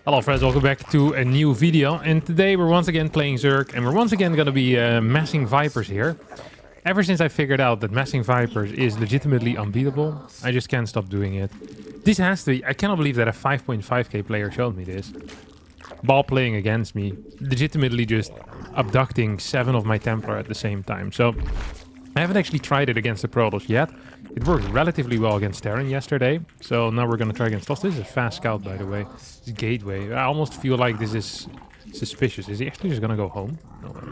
Hello friends, welcome back to a new video, and today we're once again playing Zerg, and we're once again going to be massing Vipers here. Ever since I figured out that massing Vipers is legitimately unbeatable, I just can't stop doing it. This has to be, I cannot believe that a 5.5k player showed me this. Ball playing against me, legitimately just abducting 7 of my Templar at the same time. So I haven't actually tried it against the Protoss yet. It worked relatively well against Terran yesterday, so now we're going to try against Toss. This is a fast scout, by the way. It's Gateway. I almost feel like this is suspicious. Is he actually just going to go home? No way.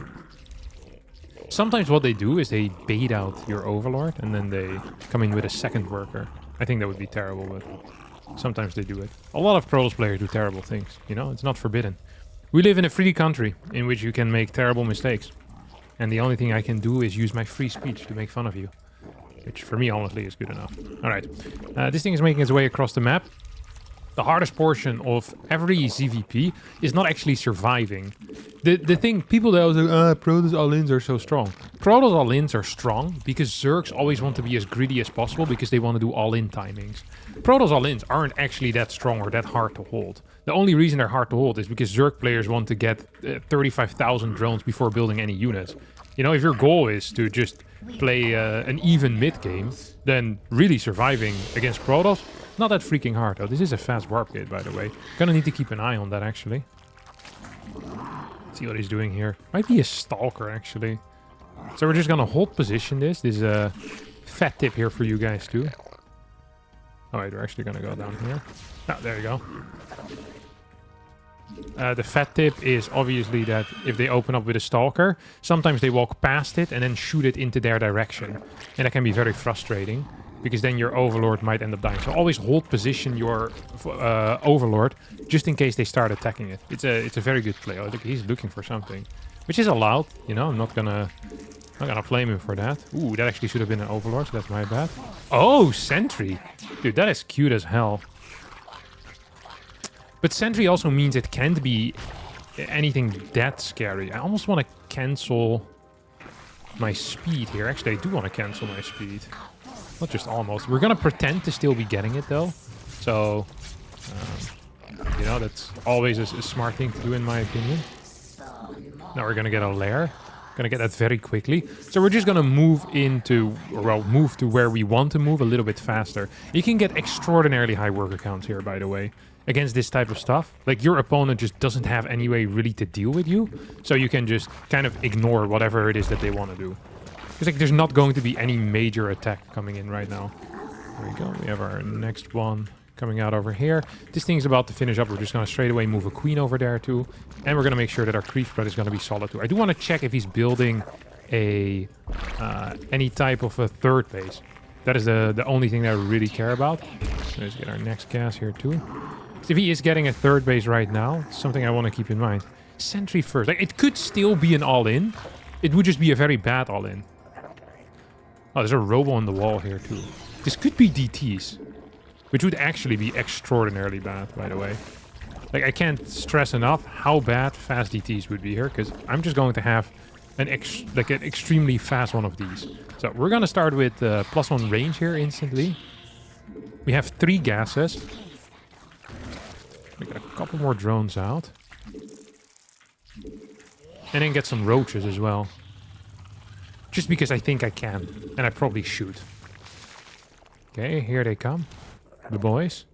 Sometimes what they do is they bait out your Overlord, and then they come in with a second worker. I think that would be terrible, but sometimes they do it. A lot of Protoss players do terrible things, you know? It's not forbidden. We live in a free country in which you can make terrible mistakes. And the only thing I can do is use my free speech to make fun of you. Which for me, honestly, is good enough. Alright, this thing is making its way across the map. The hardest portion of every ZVP is not actually surviving. The thing, people that always like, Protoss all-ins are so strong. Protoss all-ins are strong because Zergs always want to be as greedy as possible because they want to do all-in timings. Protoss all-ins aren't actually that strong or that hard to hold. The only reason they're hard to hold is because Zerg players want to get 35,000 drones before building any units. You know, if your goal is to just play an even mid-game, then really surviving against Protoss, not that freaking hard though. This is a fast warp gate, by the way. Gonna need to keep an eye on that, actually. See what he's doing here. Might be a Stalker, actually. So we're just gonna hold position this. This is a fat tip here for you guys, too. Alright, we're actually gonna go down here. Oh, there you go. The fat tip is obviously that if they open up with a Stalker, sometimes they walk past it and then shoot it into their direction. And that can be very frustrating, because then your Overlord might end up dying. So always hold position your Overlord, just in case they start attacking it. It's a very good play. Oh, look, he's looking for something, which is allowed. You know, I'm not gonna blame him for that. Ooh, that actually should have been an Overlord, so that's my bad. Oh, Sentry. Dude, that is cute as hell. But Sentry also means it can't be anything that scary. I almost want to cancel my speed here. Actually, I do want to cancel my speed. Not just almost. We're going to pretend to still be getting it, though. So, you know, that's always a smart thing to do, in my opinion. Now we're going to get a lair. Going to get that very quickly. So we're just going to move into, or well, move to where we want to move a little bit faster. You can get extraordinarily high worker counts here, by the way, against this type of stuff. Like, your opponent just doesn't have any way really to deal with you. So you can just kind of ignore whatever it is that they want to do. Because like, there's not going to be any major attack coming in right now. There we go. We have our next one coming out over here. This thing's about to finish up. We're just going to straight away move a queen over there too. And we're going to make sure that our creep spread is going to be solid too. I do want to check if he's building a any type of a third base. That is the only thing that I really care about. Let's get our next gas here too. So if he is getting a third base right now, something I want to keep in mind. Sentry first. Like, it could still be an all-in. It would just be a very bad all-in. Oh, there's a robo on the wall here too. This could be DTs, which would actually be extraordinarily bad, by the way. Like, I can't stress enough how bad fast DTs would be here, because I'm just going to have an extremely fast one of these. So we're going to start with +1 range here instantly. We have 3 gases. We got a couple more drones out. And then get some roaches as well. Just because I think I can. And I probably should. Okay, here they come. The boys.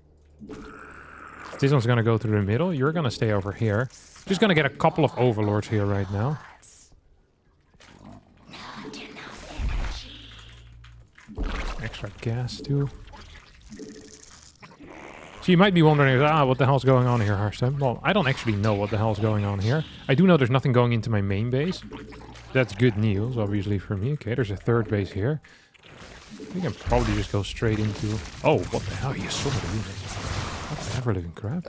This one's gonna go through the middle. You're gonna stay over here. Just gonna get a couple of Overlords here right now. Extra gas too. So you might be wondering, what the hell's going on here, Harstem? Well, I don't actually know what the hell's going on here. I do know there's nothing going into my main base. That's good news, obviously, for me. Okay, there's a third base here. We can probably just go straight into... Oh, what the hell? He has so many units. What the ever-living crap?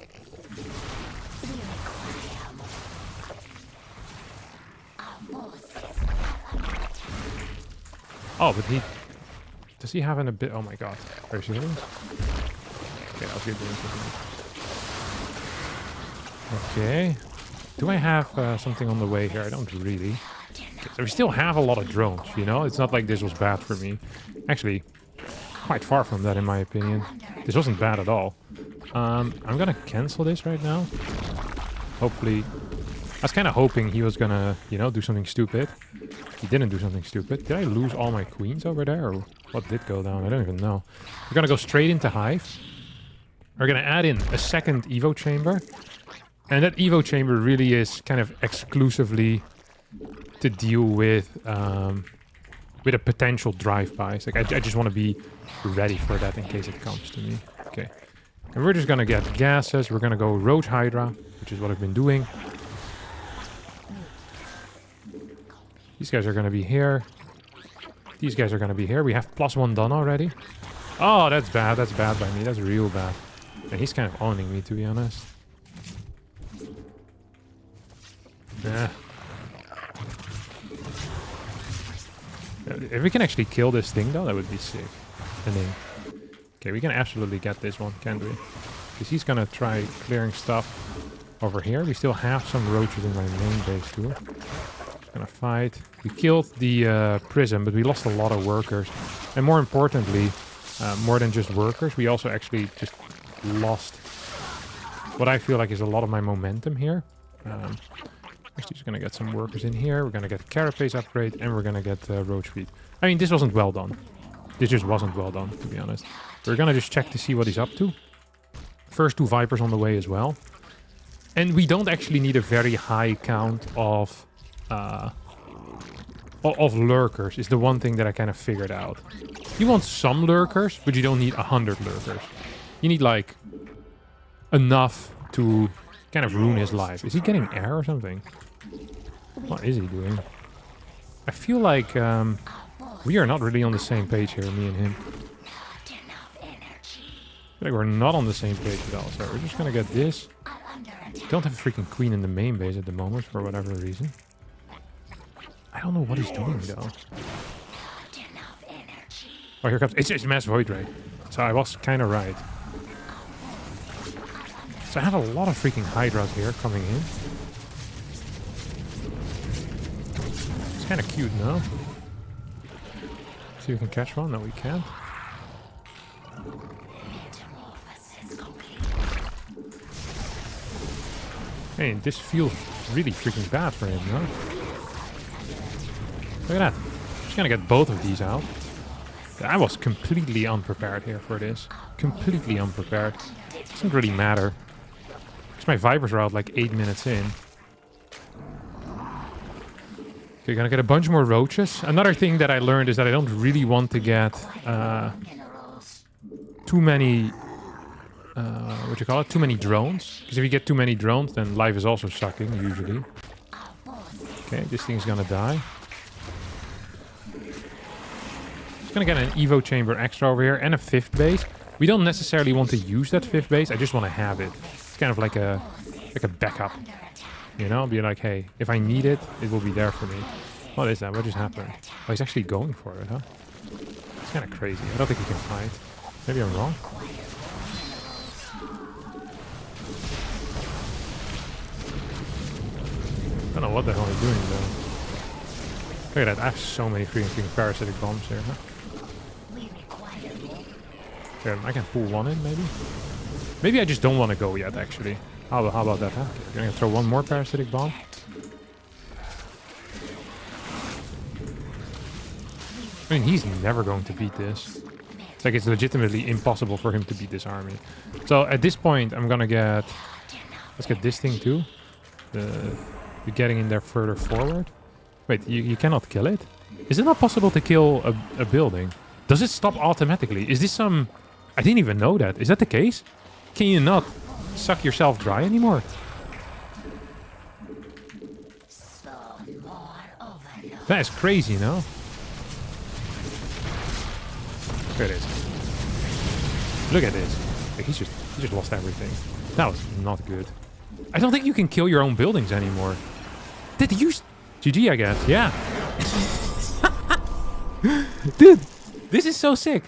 Oh, but he... Does he have a bit... Oh my god. Are you serious? Okay, I'll get doing something. Okay. Do I have something on the way here? I don't really. So we still have a lot of drones, you know? It's not like this was bad for me. Actually, quite far from that, in my opinion. This wasn't bad at all. I'm gonna cancel this right now. Hopefully... I was kind of hoping he was gonna, you know, do something stupid. He didn't do something stupid. Did I lose all my queens over there? Or what did go down? I don't even know. We're gonna go straight into Hive. We're gonna add in a second Evo chamber. And that Evo chamber really is kind of exclusively to deal with a potential drive-bys. Like, I just want to be ready for that in case it comes to me. Okay. And we're just gonna get gases. We're gonna go Roach Hydra, which is what I've been doing. These guys are gonna be here. These guys are gonna be here. We have +1 done already. Oh, that's bad. That's bad by me. That's real bad. And he's kind of owning me, to be honest. Yeah. If we can actually kill this thing, though, that would be sick. And then... Okay, we can absolutely get this one, can't we? Because he's gonna try clearing stuff over here. We still have some roaches in my main base, too. Gonna fight. We killed the prism, but we lost a lot of workers. And more importantly, more than just workers, we also actually just lost what I feel like is a lot of my momentum here. Actually, just gonna get some workers in here. We're gonna get carapace upgrade, and we're gonna get roach speed. I mean, this wasn't well done. This just wasn't well done, to be honest. We're gonna just check to see what he's up to. First 2 Vipers on the way as well. And we don't actually need a very high count of lurkers, is the one thing that I kind of figured out. You want some lurkers, but you don't need 100 lurkers. You need, like, enough to kind of ruin his life. Is he getting air or something? What is he doing? I feel like we are not really on the same page here, me and him. I feel like we're not on the same page at all. So we're just gonna get this. Don't have a freaking queen in the main base at the moment for whatever reason. I don't know what he's doing though. Oh, here comes... It's Mass Void Ray. So I was kind of right. So I have a lot of freaking Hydras here coming in. It's kind of cute, no? See if we can catch one. No, we can't. Hey, this feels really freaking bad for him, no? Look at that. Just gonna get both of these out. I was completely unprepared here for this. Completely unprepared. Doesn't really matter. Because my Vipers are out like 8 minutes in. Okay, gonna get a bunch more roaches. Another thing that I learned is that I don't really want to get too many... too many drones. Because if you get too many drones, then life is also sucking, usually. Okay, this thing's gonna die. Gonna get an Evo chamber extra over here and a 5th base. We don't necessarily want to use that 5th base. I just want to have it. It's kind of like a backup. You know, be like, hey, if I need it, it will be there for me. What is that? What just happened? Oh, he's actually going for it, huh? It's kind of crazy. I don't think he can fight. Maybe I'm wrong. I don't know what the hell he's doing though. Look at that. I have so many freaking parasitic bombs here, huh? Here, I can pull one in, maybe? Maybe I just don't want to go yet, actually. How about that, huh? Okay, I'm gonna throw one more parasitic bomb. I mean, he's never going to beat this. It's like it's legitimately impossible for him to beat this army. So at this point, I'm gonna get... Let's get this thing too. You're getting in there further forward. Wait, you cannot kill it? Is it not possible to kill a building? Does it stop automatically? Is this some... I didn't even know that. Is that the case? Can you not suck yourself dry anymore? That is crazy, no? Look at this. Look at this. Like, he just lost everything. That was not good. I don't think you can kill your own buildings anymore. Did you... GG, I guess. Yeah. Dude, this is so sick.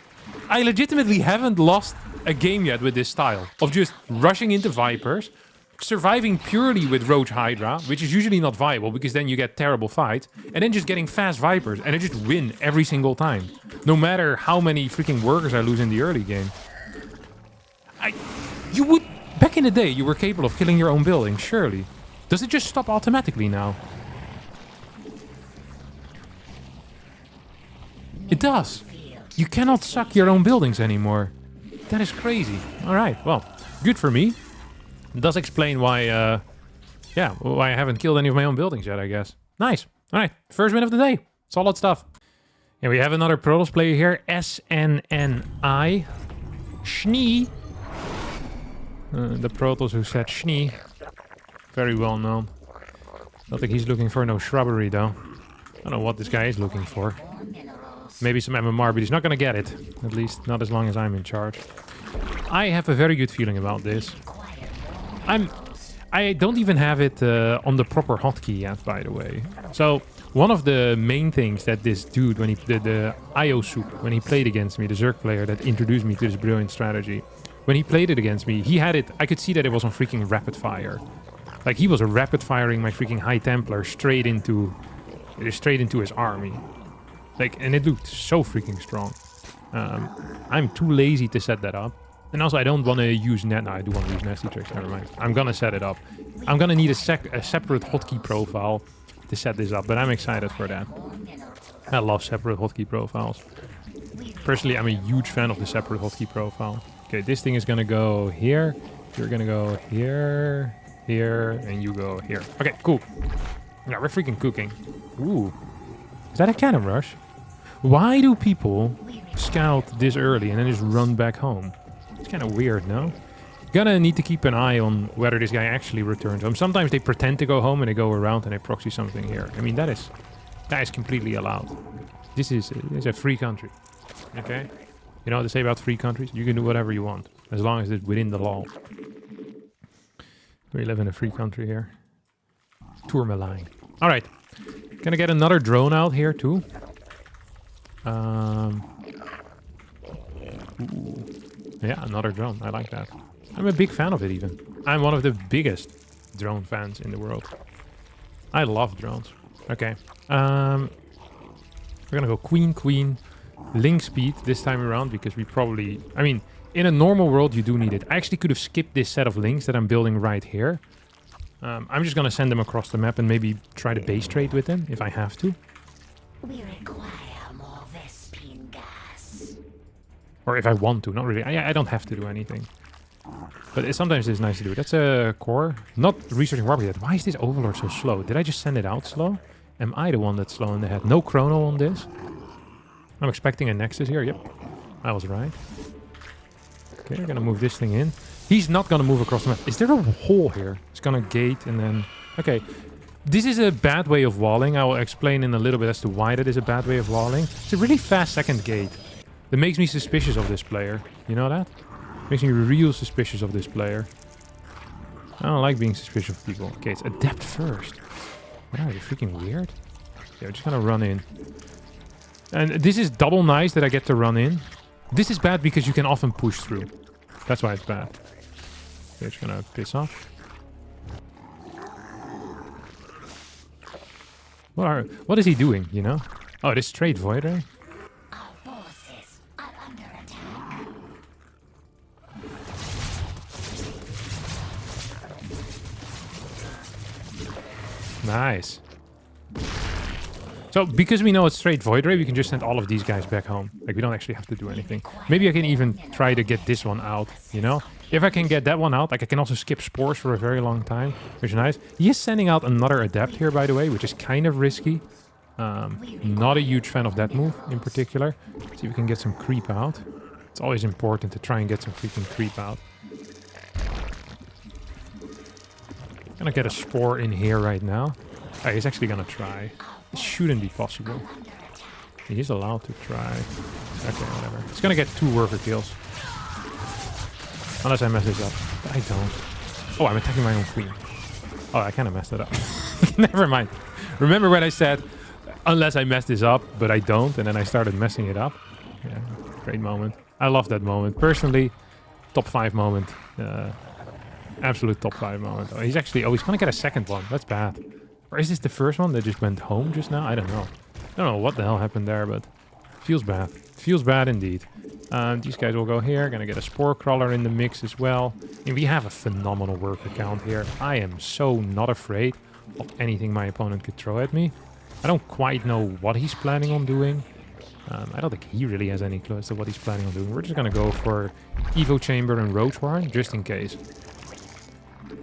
I legitimately haven't lost a game yet with this style of just rushing into Vipers, surviving purely with Roach Hydra, which is usually not viable because then you get terrible fights, and then just getting fast Vipers and I just win every single time. No matter how many freaking workers I lose in the early game. You would... Back in the day, you were capable of killing your own building, surely. Does it just stop automatically now? It does. You cannot suck your own buildings anymore. That is crazy. Alright, well, good for me. It does explain why, why I haven't killed any of my own buildings yet, I guess. Nice. Alright, first win of the day. Solid stuff. And we have another Protoss player here, SNNI. Schnee. The Protoss who said Schnee. Very well known. Don't think he's looking for no shrubbery, though. I don't know what this guy is looking for. Maybe some MMR, but he's not gonna get it. At least not as long as I'm in charge. I have a very good feeling about this. I don't even have it on the proper hotkey yet, by the way. So one of the main things that this dude, when he did the IO soup, when he played against me, the Zerg player that introduced me to this brilliant strategy, when he played it against me, he had it. I could see that it was on freaking rapid fire. Like he was rapid firing my freaking High Templar straight into his army. Like, and it looked so freaking strong. I'm too lazy to set that up. And also, I don't want to use net. No, I do want to use nasty tricks. Never mind. I'm gonna set it up. I'm gonna need a separate hotkey profile to set this up, but I'm excited for that. I love separate hotkey profiles. Personally, I'm a huge fan of the separate hotkey profile. Okay, this thing is gonna go here. You're gonna go here, here, and you go here. Okay, cool. Yeah, we're freaking cooking. Ooh, is that a cannon rush? Why do people scout this early and then just run back home? It's kind of weird, no? Gonna need to keep an eye on whether this guy actually returns home. Sometimes they pretend to go home and they go around and they proxy something here. I mean, that is completely allowed. This is a free country, okay? You know what they say about free countries? You can do whatever you want, as long as it's within the law. We live in a free country here. Tourmaline. All right, gonna get another drone out here too. Ooh. Yeah, another drone. I like that. I'm a big fan of it even. I'm one of the biggest drone fans in the world. I love drones. Okay. We're gonna go queen, link speed this time around because we probably... I mean, in a normal world you do need it. I actually could have skipped this set of links that I'm building right here. I'm just gonna send them across the map and maybe try to base trade with them if I have to. We require more Vespine gas. Or if I want to, not really. I don't have to do anything. But sometimes it's nice to do it. That's a core. Not researching warp yet. Why is this Overlord so slow? Did I just send it out slow? Am I the one that's slow in the head? No chrono on this. I'm expecting a Nexus here. Yep. I was right. Okay, we're gonna move this thing in. He's not gonna move across the map. Is there a hole here? It's gonna gate and then... Okay. This is a bad way of walling. I will explain in a little bit as to why that is a bad way of walling. It's a really fast second gate. That makes me suspicious of this player. You know that? Makes me real suspicious of this player. I don't like being suspicious of people. Okay, it's adept first. What are you, freaking weird? Yeah, we're just gonna run in. And this is double nice that I get to run in. This is bad because you can often push through. That's why it's bad. Okay, just gonna piss off. What is he doing, you know? Oh, this straight void ray? Our forces are under attack. Nice. So, because we know it's straight void ray, we can just send all of these guys back home. Like, we don't actually have to do anything. Maybe I can even try to get this one out, you know? If I can get that one out, like, I can also skip spores for a very long time, which is nice. He is sending out another adept here, by the way, which is kind of risky. Not a huge fan of that move in particular. See if we can get some creep out. It's always important to try and get some freaking creep out. Gonna get a spore in here right now. Oh, he's actually gonna try. It shouldn't be possible. He's allowed to try. Okay, whatever. He's gonna get 2 worker kills. Unless I mess this up. But I don't. Oh, I'm attacking my own queen. Oh, I kind of messed it up. Never mind. Remember when I said, unless I mess this up, but I don't, and then I started messing it up? Yeah, great moment. I love that moment. Personally, top 5 moment. Absolute top 5 moment. Oh, he's actually... Oh, he's gonna get a second one. That's bad. Or is this the first one that just went home just now? I don't know. I don't know what the hell happened there, but... Feels bad. Feels bad indeed. These guys will go here. Gonna get a spore crawler in the mix as well. And we have a phenomenal worker count here. I am so not afraid of anything my opponent could throw at me. I don't quite know what he's planning on doing. I don't think he really has any clue as to what he's planning on doing. We're just gonna go for Evo Chamber and Roach Warren, just in case.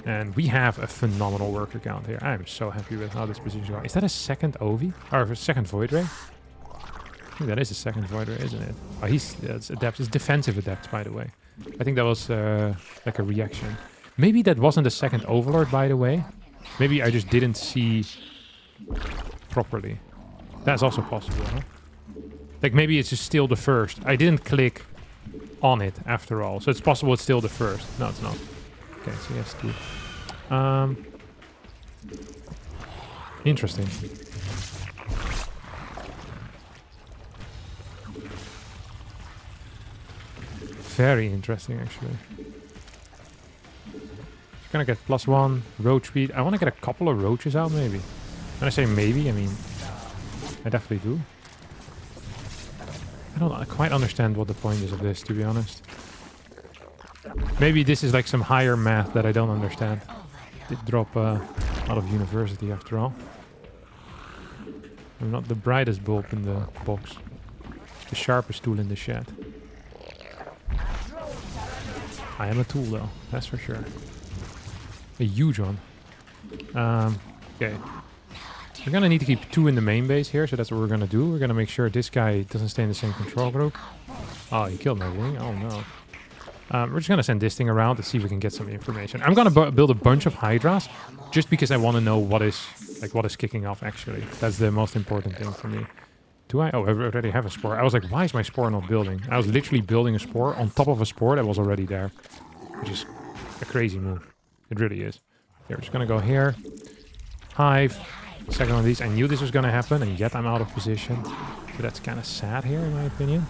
And we have a phenomenal worker count here. I'm so happy with how this position is going. Is that a second Ovi? Or a second Void Ray? I think that is a second Void Ray, isn't it? Oh, it's adept. It's defensive adept, by the way. I think that was like a reaction. Maybe that wasn't a second Overlord, by the way. Maybe I just didn't see properly. That's also possible, huh? Like maybe it's just still the first. I didn't click on it after all. So it's possible it's still the first. No, it's not. Okay, so yes, two. Interesting. Very interesting, actually. Gonna get +1 roach speed. I want to get a couple of roaches out, maybe. When I say maybe, I mean I definitely do. I don't quite understand what the point is of this, to be honest. Maybe this is like some higher math that I don't understand. Did drop out of university after all. I'm not the brightest bulb in the box. The sharpest tool in the shed. I am a tool though, that's for sure. A huge one. Okay. We're gonna need to keep 2 in the main base here, so that's what we're gonna do. We're gonna make sure this guy doesn't stay in the same control group. Oh, he killed my wing. Oh no. We're just gonna send this thing around to see if we can get some information. I'm gonna build a bunch of Hydras, just because I want to know what is kicking off actually. That's the most important thing for me. Do I? Oh, I already have a spore. I was like, why is my spore not building? I was literally building a spore on top of a spore that was already there, which is a crazy move. It really is. Here, we're just gonna go here. Hive. Second one of these. I knew this was gonna happen, and yet I'm out of position. So that's kind of sad here, in my opinion.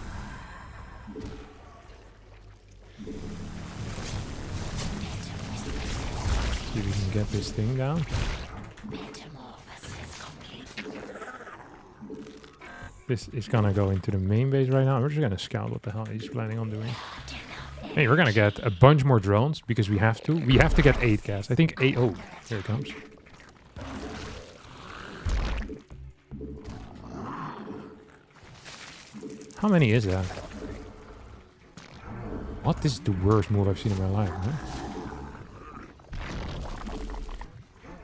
See if we can get this thing down. This is gonna go into the main base right now. We're just gonna scout what the hell he's planning on doing. Hey, we're gonna get a bunch more drones because we have to. We have to get 8 gas. I think 8. Oh, here it comes. How many is that? What? This is the worst move I've seen in my life, man.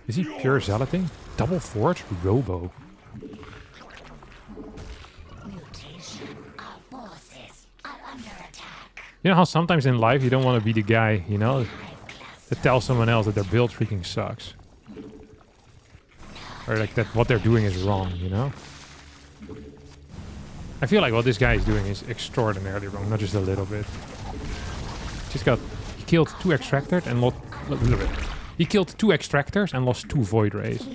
Is he pure zealoting? Double forge? Robo. You know how sometimes in life you don't want to be the guy, you know, that tells someone else that their build freaking sucks. Or like that what they're doing is wrong, you know? I feel like what this guy is doing is extraordinarily wrong, not just a little bit. He killed 2 extractors and lost... He killed 2 extractors and lost 2 void rays.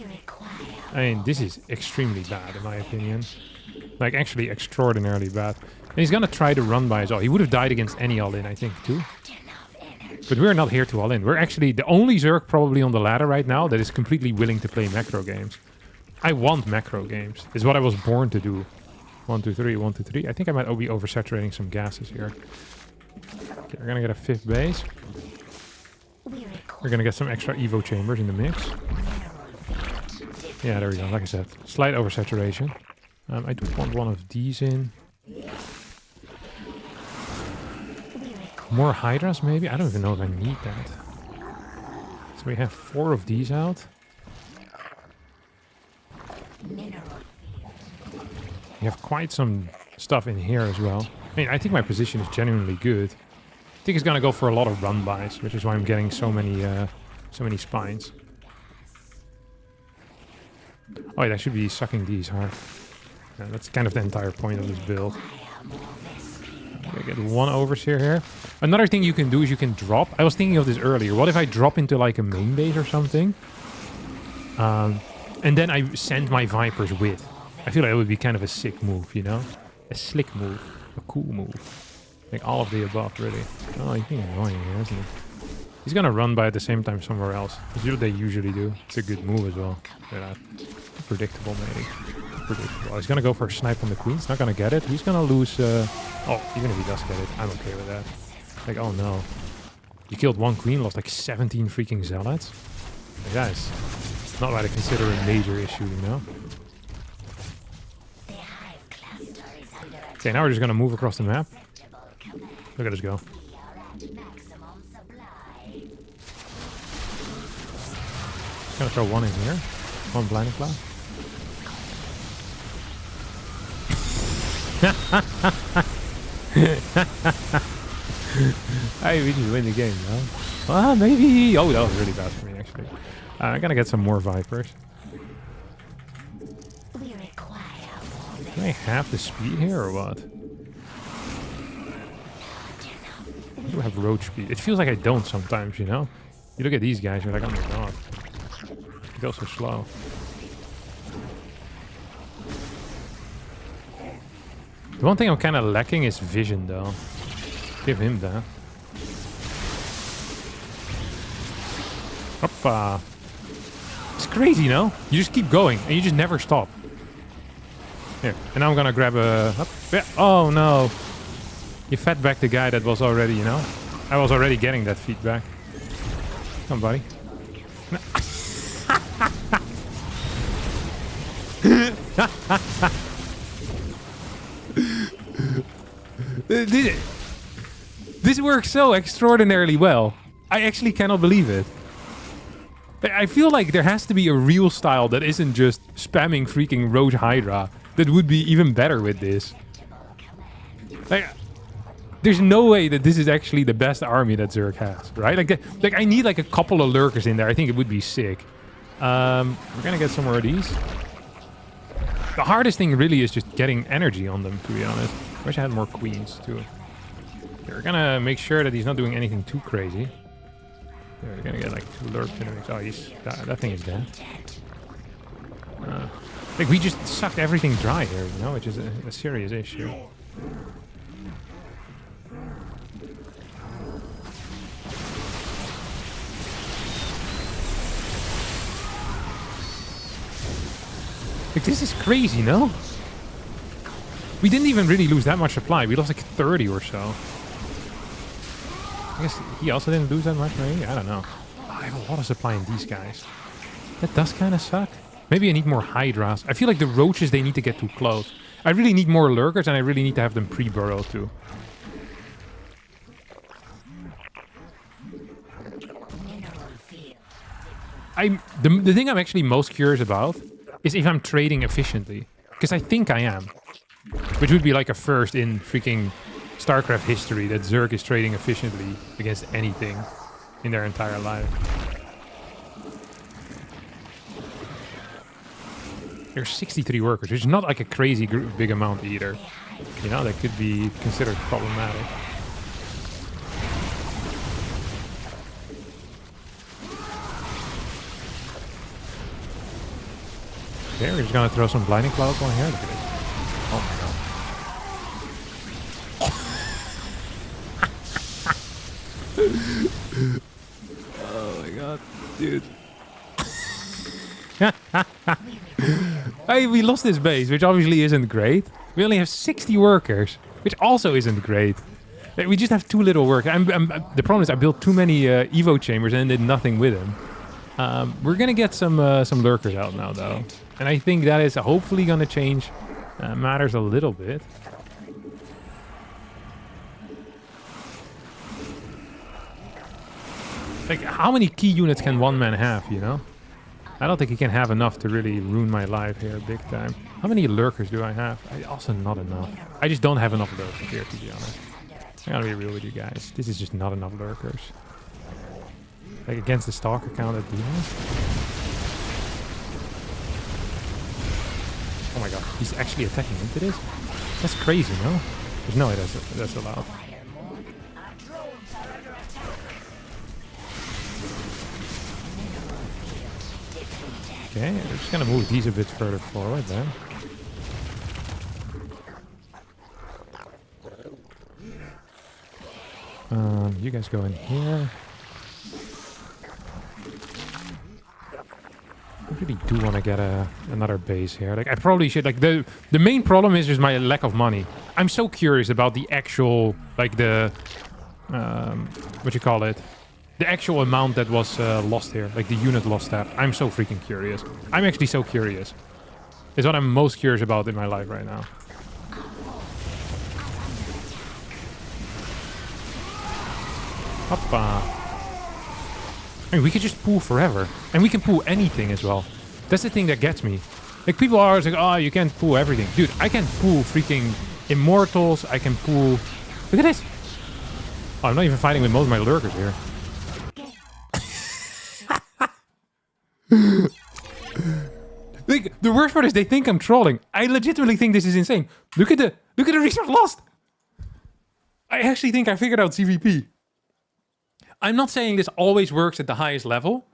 I mean, this is extremely bad in my opinion. Like, actually extraordinarily bad. And he's gonna try to run by as well. He would have died against any all-in, I think, too. But we're not here to all-in. We're actually the only Zerg probably on the ladder right now that is completely willing to play macro games. I want macro games. It's what I was born to do. 1, 2, 3, 1, 2, 3. I think I might be oversaturating some gases here. Okay, we're gonna get a 5th base. We're gonna get some extra Evo chambers in the mix. Yeah, there we go. Like I said, slight oversaturation. I do want one of these in. More Hydras, maybe? I don't even know if I need that. So we have 4 of these out. We have quite some stuff in here as well. I mean, I think my position is genuinely good. I think it's gonna go for a lot of run-bys, which is why I'm getting so many spines. Oh, yeah, I should be sucking these hard. Yeah, that's kind of the entire point of this build. Okay, get 1 overseer here. Another thing you can do is you can drop. I was thinking of this earlier. What if I drop into like a main base or something? And then I send my Vipers with. I feel like it would be kind of a sick move, you know? A slick move. A cool move. Like all of the above, really. Oh, he's being annoying here, isn't he? He's gonna run by at the same time somewhere else. That's what they usually do. It's a good move as well. Yeah, predictable, maybe. predictable. He's gonna go for a snipe on the queen. He's not gonna get it. He's gonna lose... oh, even if he does get it, I'm okay with that. Like, oh no. You killed one queen, lost like 17 freaking zealots. Like, guys, it's not what I consider a major issue, you know? Okay, now we're just gonna move across the map. Look at us go. Just gonna throw one in here. One blinding cloud. Hey, we just win the game, no? Ah, maybe. Oh, that was really bad for me, actually. I gotta get some more vipers. Do I have the speed here or what? I do have road speed. It feels like I don't sometimes, you know? You look at these guys, you're like, oh my god. They go so slow. The one thing I'm kind of lacking is vision, though. Give him that. Hoppa. It's crazy, no? You just keep going, and you just never stop. Here, and now I'm gonna grab a... Yeah. Oh, no. You fed back the guy that was already, you know? I was already getting that feedback. Come, buddy. This works so extraordinarily well. I actually cannot believe it. I feel like there has to be a real style that isn't just spamming freaking Roach Hydra that would be even better with this. Like, there's no way that this is actually the best army that Zerg has, right? Like I need like a couple of lurkers in there. I think it would be sick. We're gonna get some more of these. The hardest thing really is just getting energy on them, to be honest. I wish I had more queens too. We're gonna make sure that he's not doing anything too crazy. We're gonna get like 2 lurks in the mix. Oh, that thing is dead. Like we just sucked everything dry here, you know, which is a serious issue. Like this is crazy, no? We didn't even really lose that much supply. We lost like 30 or so. I guess he also didn't lose that much, maybe? I don't know. Oh, I have a lot of supply in these guys. That does kind of suck. Maybe I need more Hydras. I feel like the roaches, they need to get too close. I really need more lurkers, and I really need to have them pre-burrow too. The thing I'm actually most curious about is if I'm trading efficiently. Because I think I am. Which would be like a first in freaking StarCraft history, that Zerg is trading efficiently against anything in their entire life. There's 63 workers, which is not like a crazy big amount either. You know, that could be considered problematic. Okay, we're just gonna throw some blinding clouds on here. Look at it. Oh my god. Oh my god, dude. Hey, we lost this base, which obviously isn't great. We only have 60 workers, which also isn't great. We just have too little work. The problem is I built too many Evo chambers and did nothing with them. We're gonna get some lurkers out now, though. And I think that is hopefully gonna change matters a little bit. Like, how many key units can one man have, you know? I don't think he can have enough to really ruin my life here big time. How many lurkers do I have? Also not enough. I just don't have enough lurkers here, to be honest. I gotta be real with you guys. This is just not enough lurkers. Like, against the Stalker count at demons. Oh my god, he's actually attacking into this? That's crazy, no? There's no way that's allowed. Okay, we're just gonna move these a bit further forward then. You guys go in here. I really do want to get another base here. Like, I probably should. Like, the main problem is just my lack of money. I'm so curious about the actual, like, the what you call it, the actual amount that was lost here, like the unit lost that. I'm so freaking curious. I'm actually so curious. It's what I'm most curious about in my life right now. Hoppa. I mean, we could just pull forever. And we can pull anything as well. That's the thing that gets me. Like, people are always like, oh, you can't pull everything. Dude, I can pull freaking immortals. I can pull... Look at this. Oh, I'm not even fighting with most of my lurkers here. Like, the worst part is they think I'm trolling. I legitimately think this is insane. Look at the resource lost. I actually think I figured out CVP. I'm not saying this always works at the highest level,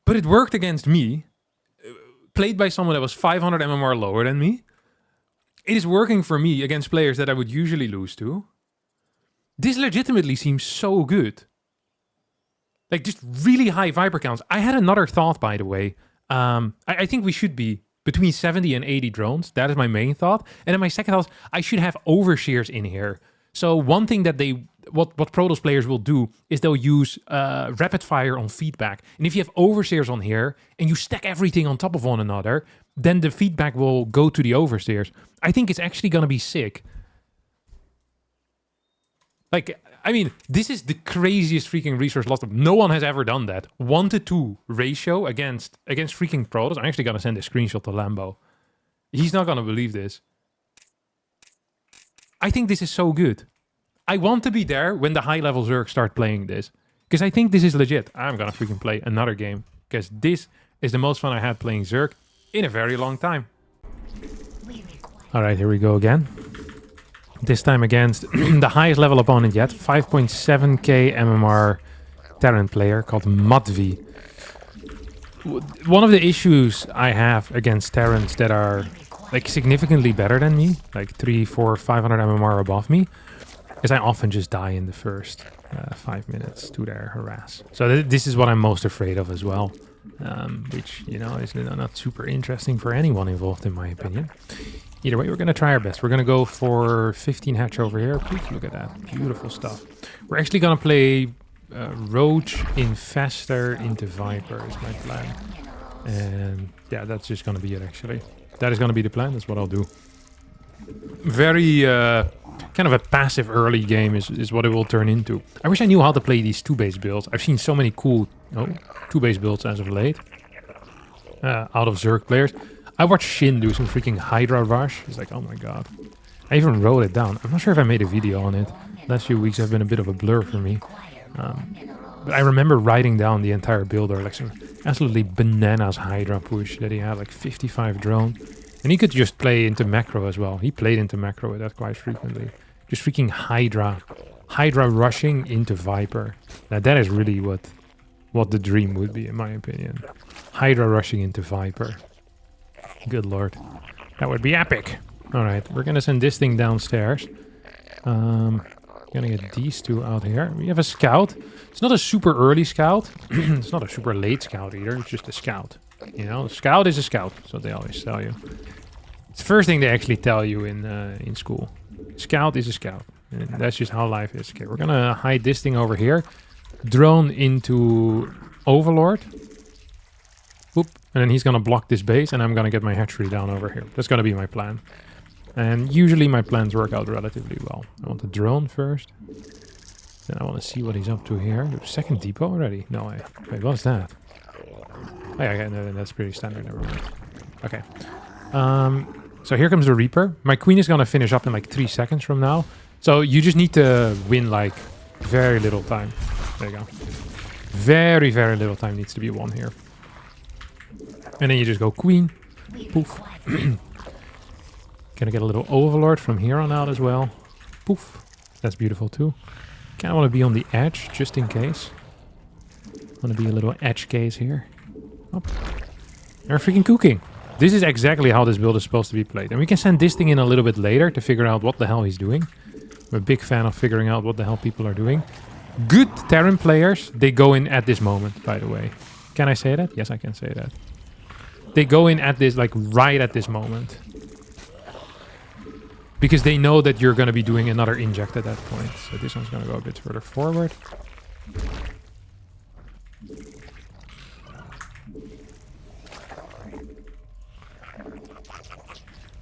but it worked against me, played by someone that was 500 MMR lower than me. It is working for me against players that I would usually lose to. This legitimately seems so good. Like, just really high Viper counts. I had another thought, by the way. I think we should be between 70 and 80 drones. That is my main thought. And then my second thought, I should have overseers in here. So one thing that what Protoss players will do is they'll use rapid fire on feedback. And if you have overseers on here and you stack everything on top of one another, then the feedback will go to the overseers. I think it's actually going to be sick. Like, I mean, this is the craziest freaking resource loss. No one has ever done that. 1-to-2 ratio against freaking Protoss. I'm actually going to send a screenshot to Lambo. He's not going to believe this. I think this is so good. I want to be there when the high-level Zerg start playing this. Because I think this is legit. I'm going to freaking play another game. Because this is the most fun I had playing Zerg in a very long time. Alright, here we go again. This time against the highest level opponent yet. 5.7k MMR Terran player called Mudvi. One of the issues I have against Terrans that are like significantly better than me, like 300, 400, 500 MMR above me, is I often just die in the first 5 minutes to their harass. So this is what I'm most afraid of as well, which, you know, is not super interesting for anyone involved in my opinion. Either way, we're going to try our best. We're going to go for 15 hatch over here. Please look at that. Beautiful stuff. We're actually going to play Roach Infestor into Viper is my plan. And yeah, that's just going to be it actually. That is going to be the plan. That's what I'll do. Very kind of a passive early game is what it will turn into. I wish I knew how to play these 2-base builds. I've seen so many cool 2-base builds as of late. Out of Zerg players. I watched Shin do some freaking Hydra Rush. It's like, oh my god. I even wrote it down. I'm not sure if I made a video on it. Last few weeks have been a bit of a blur for me. But I remember writing down the entire builder, like some absolutely bananas Hydra push that he had, like 55 drone. And he could just play into macro as well. He played into macro with that quite frequently. Just freaking Hydra rushing into Viper. Now that is really what the dream would be, in my opinion. Hydra rushing into Viper. Good lord. That would be epic. Alright, we're gonna send this thing downstairs. Gonna get these two out here. We have a scout. It's not a super early scout. It's not a super late scout either. It's just a scout. You know, a scout is a scout. So they always tell you. It's the first thing they actually tell you in school. Scout is a scout. And that's just how life is. Okay, we're gonna hide this thing over here. Drone into Overlord. Whoop. And then he's gonna block this base and I'm gonna get my hatchery down over here. That's gonna be my plan. And usually my plans work out relatively well. I want the drone first. Then I want to see what he's up to here. Second depot already? No way. Wait, what's that? Oh yeah, no, that's pretty standard. Never mind. Okay. So here comes the Reaper. My queen is gonna finish up in like 3 seconds from now. So you just need to win like very little time. There you go. Very, very little time needs to be won here. And then you just go queen. Poof. Gonna get a little Overlord from here on out as well. Poof. That's beautiful too. Kinda want to be on the edge just in case. Want to be a little edge case here. Oh. They're freaking cooking. This is exactly how this build is supposed to be played. And we can send this thing in a little bit later to figure out what the hell he's doing. I'm a big fan of figuring out what the hell people are doing. Good Terran players, they go in at this moment, by the way. Can I say that? Yes, I can say that. they go in at this, like, right at this moment. Because they know that you're going to be doing another inject at that point. So this one's going to go a bit further forward.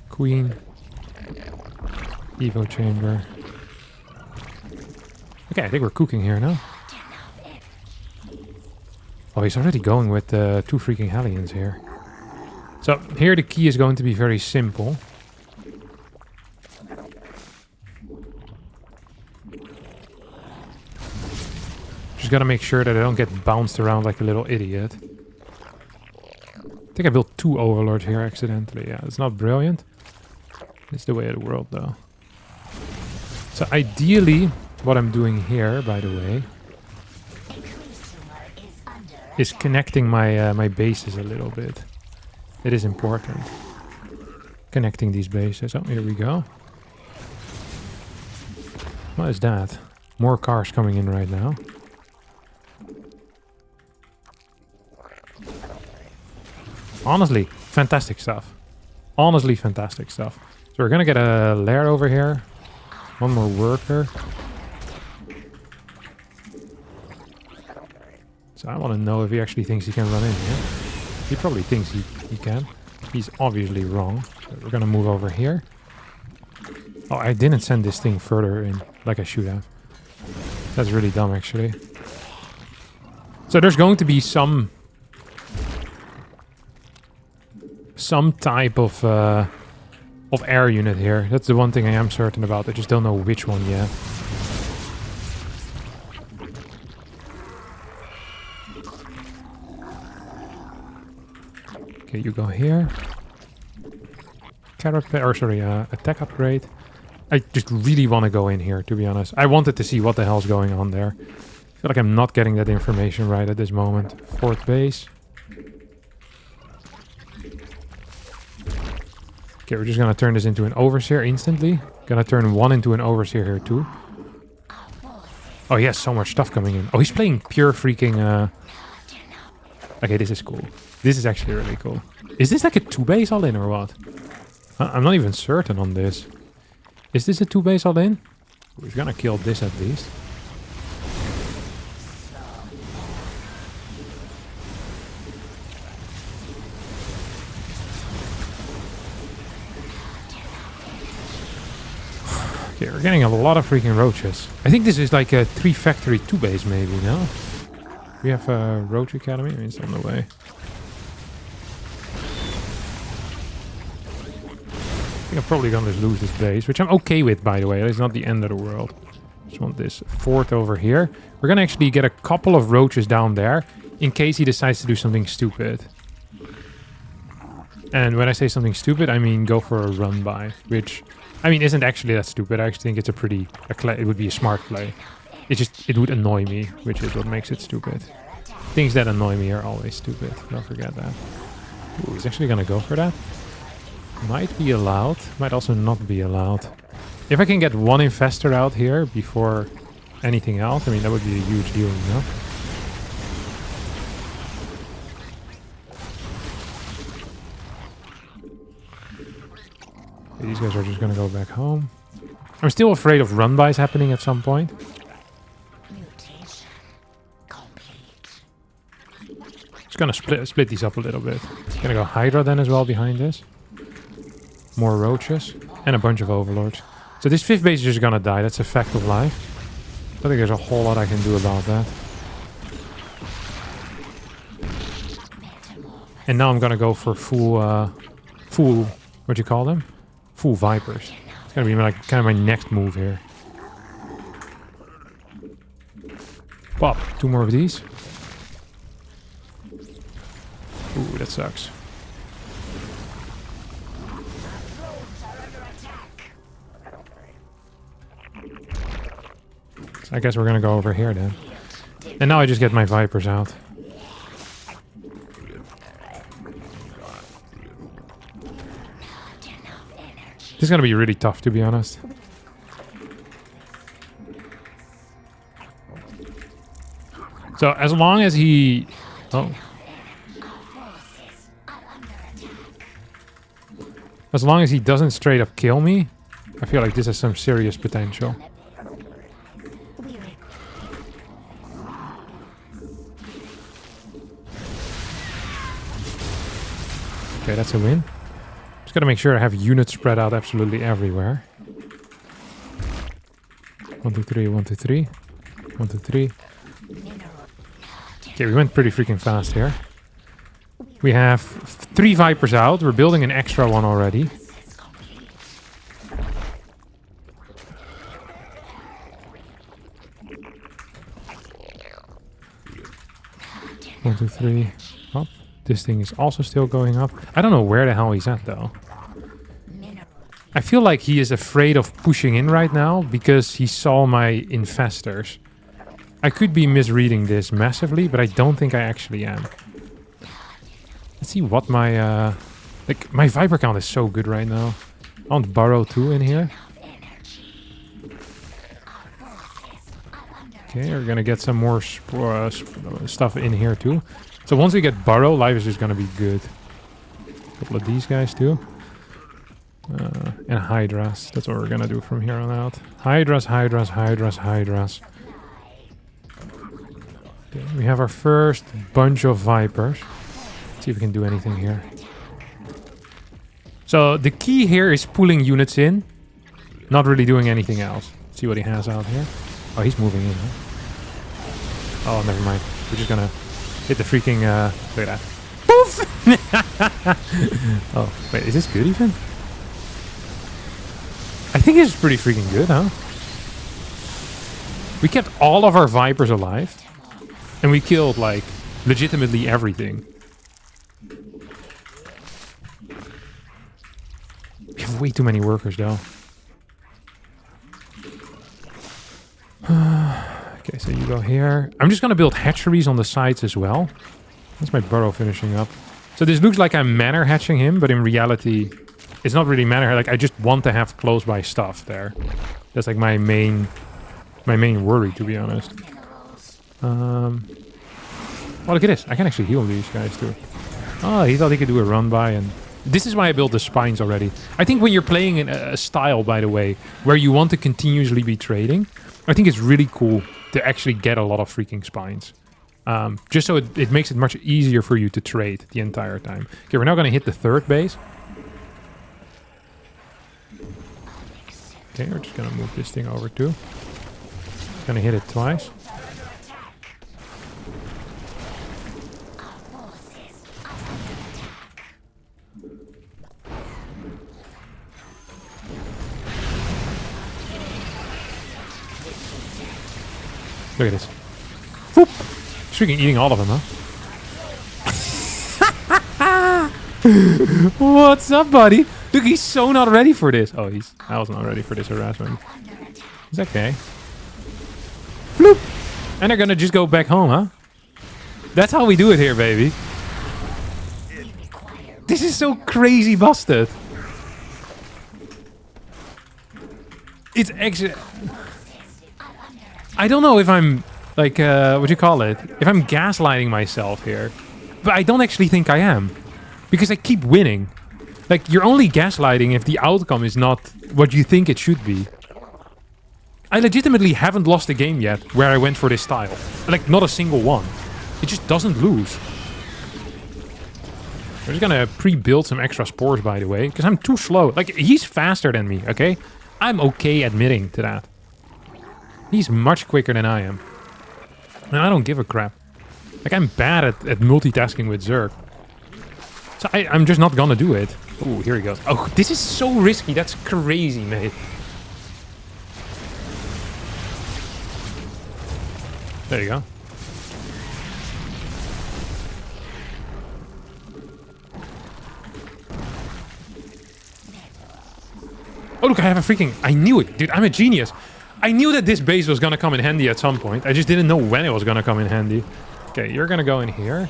Queen. Evo chamber. Okay, I think we're cooking here now. Oh, he's already going with 2 freaking Hellions here. So here the key is going to be very simple. Just gotta make sure that I don't get bounced around like a little idiot. I think I built 2 overlords here accidentally. Yeah, it's not brilliant. It's the way of the world though. So ideally, what I'm doing here, by the way, is connecting my my bases a little bit. It is important. Connecting these bases. Oh, here we go. What is that? More cars coming in right now. Honestly, fantastic stuff. Honestly, fantastic stuff. So we're gonna get a lair over here. 1 more worker. So I want to know if he actually thinks he can run in here. He probably thinks he can. He's obviously wrong. So we're gonna move over here. Oh, I didn't send this thing further in like I should have. That's really dumb, actually. So there's going to be some type of air unit here. That's the one thing I am certain about. I just don't know which one yet. Okay, you go here. Attack upgrade. I just really want to go in here, to be honest. I wanted to see what the hell's going on there. I feel like I'm not getting that information right at this moment. 4th base. Okay, we're just gonna turn this into an overseer instantly. Gonna turn 1 into an overseer here too. Oh, he has so much stuff coming in. Oh, he's playing pure freaking... Okay, this is cool. This is actually really cool. Is this like a 2-base all-in or what? I'm not even certain on this. Is this a 2-base all-in? We're gonna kill this at least. Okay, we're getting a lot of freaking roaches. I think this is like a 3-factory 2-base maybe, no? We have a roach academy, it's on the way. I think I'm probably gonna just lose this base, which I'm okay with, by the way. It's not the end of the world. Just want this 4th over here. We're gonna actually get a couple of roaches down there in case he decides to do something stupid. And when I say something stupid, I mean go for a run by, which I mean isn't actually that stupid. I actually think it's it would be a smart play. It would annoy me, which is what makes it stupid. Things that annoy me are always stupid. Don't forget that. Ooh, he's actually gonna go for that. Might be allowed, might also not be allowed. If I can get 1 infestor out here before anything else, I mean that would be a huge deal, you know? Okay, these guys are just gonna go back home. I'm still afraid of run-bys happening at some point. Just gonna split these up a little bit. Gonna go Hydra then as well behind this. More roaches and a bunch of overlords. So this 5th base is just gonna die. That's a fact of life. I don't think there's a whole lot I can do about that. And now I'm gonna go for full, what do you call them? Full Vipers. It's gonna be like kind of my next move here. Pop, 2 more of these. Ooh, that sucks. So I guess we're gonna go over here then. And now I just get my Vipers out. This is gonna be really tough, to be honest. So as long as he... Oh. As long as he doesn't straight up kill me, I feel like this has some serious potential. Okay, that's a win. Just gotta make sure I have units spread out absolutely everywhere. 1, 2, 3, 1, 2, 3. 1, 2, 3. Okay, we went pretty freaking fast here. We have 3 Vipers out. We're building an extra one already. One, 2, 3. Up. This thing is also still going up. I don't know where the hell he's at though. I feel like he is afraid of pushing in right now because he saw my infestors. I could be misreading this massively, but I don't think I actually am. Let's see what my... like, my Viper count is so good right now. I want Burrow 2 in here. Okay, we're gonna get some more stuff in here too. So once we get Burrow, life is just gonna be good. A couple of these guys too. And Hydras. That's what we're gonna do from here on out. Hydras, Hydras, Hydras, Hydras. Okay, we have our first bunch of Vipers. Let's see if we can do anything here. So the key here is pulling units in. Not really doing anything else. Let's see what he has out here. Oh, he's moving in, huh? Oh, never mind. We're just gonna hit the freaking, look at that. Poof! Oh, wait, is this good even? I think it's pretty freaking good, huh? We kept all of our Vipers alive. And we killed, like, legitimately everything. We have way too many workers, though. Okay, so you go here. I'm just gonna build hatcheries on the sides as well. That's my burrow finishing up. So this looks like I'm manor hatching him, but in reality, it's not really manor. Like, I just want to have close by stuff there. That's like my main worry, to be honest. Well, look at this. I can actually heal these guys too. Oh, he thought he could do a run by, and this is why I built the spines already. I think when you're playing in a style, by the way, where you want to continuously be trading, I think it's really cool to actually get a lot of freaking spines. Just so it makes it much easier for you to trade the entire time. Okay, we're now going to hit the third base. Okay, we're just going to move this thing over too. Going to hit it twice. Look at this. Whoop! He's freaking eating all of them, huh? What's up, buddy? Look, he's so not ready for this. Oh, I was not ready for this harassment. It's okay. Bloop! And they're gonna just go back home, huh? That's how we do it here, baby. This is so crazy busted. It's actually... I don't know if I'm, like, what do you call it? If I'm gaslighting myself here. But I don't actually think I am. Because I keep winning. Like, you're only gaslighting if the outcome is not what you think it should be. I legitimately haven't lost a game yet where I went for this style. Like, not a single one. It just doesn't lose. We're just gonna pre-build some extra spores, by the way. Because I'm too slow. Like, he's faster than me, okay? I'm okay admitting to that. He's much quicker than I am. And I don't give a crap. Like, I'm bad at multitasking with Zerg. So I'm just not gonna do it. Oh, here he goes. Oh, this is so risky. That's crazy, mate. There you go. Oh, look, I have a freaking... I knew it. Dude, I'm a genius. I knew that this base was gonna come in handy at some point. I just didn't know when it was gonna come in handy. Okay, you're gonna go in here.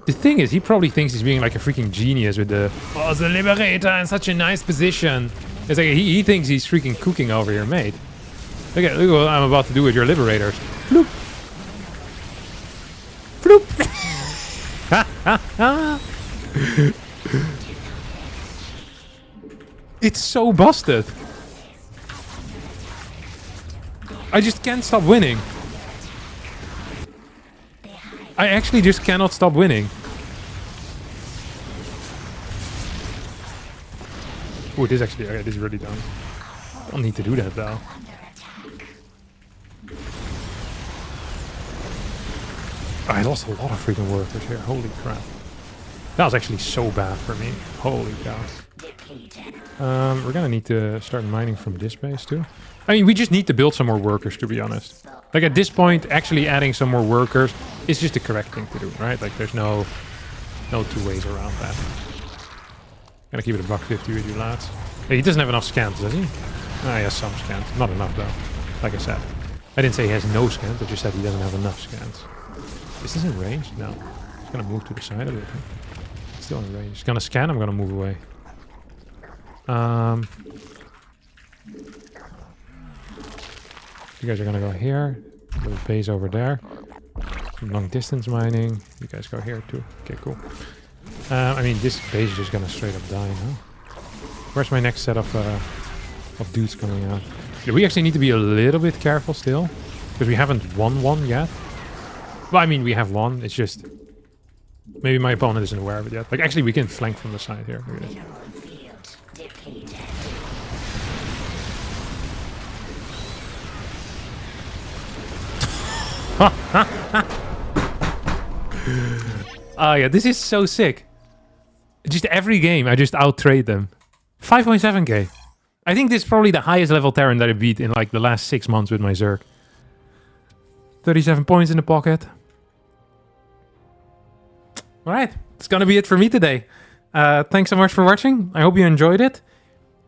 The thing is, he probably thinks he's being like a freaking genius with the... Oh, the Liberator in such a nice position. It's like he thinks he's freaking cooking over here, mate. Look what I'm about to do with your Liberators. Floop. Floop. It's so busted. I just can't stop winning. I actually just cannot stop winning. Oh, this actually, okay, this is really dumb. Don't need to do that though. I lost a lot of freaking workers here. Holy crap. That was actually so bad for me. Holy cow. We're gonna need to start mining from this base too. I mean, we just need to build some more workers, to be honest. Like at this point, actually adding some more workers is just the correct thing to do, right? Like there's no two ways around that. Gonna keep it a $1.50 with you lads. Hey, he doesn't have enough scans, does he? Ah, he has some scans. Not enough though. Like I said. I didn't say he has no scans, I just said he doesn't have enough scans. Is this in range? No. He's gonna move to the side a bit. Still in range. He's gonna scan, I'm gonna move away. You guys are gonna go here. Little base over there. Some long distance mining. You guys go here too. Okay, cool. I mean, this base is just gonna straight up die, huh? Where's my next set of dudes coming out? Yeah, we actually need to be a little bit careful still. Because we haven't won one yet. Well, I mean, we have one. It's just... Maybe my opponent isn't aware of it yet. Like, actually, we can flank from the side here. Look at this. Oh yeah, this is so sick. Just every game, I just out-trade them. 5.7k. I think this is probably the highest level Terran that I beat in like the last 6 months with my Zerg. 37 points in the pocket. Alright, it's gonna be it for me today. Thanks so much for watching. I hope you enjoyed it.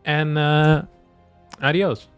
And adios.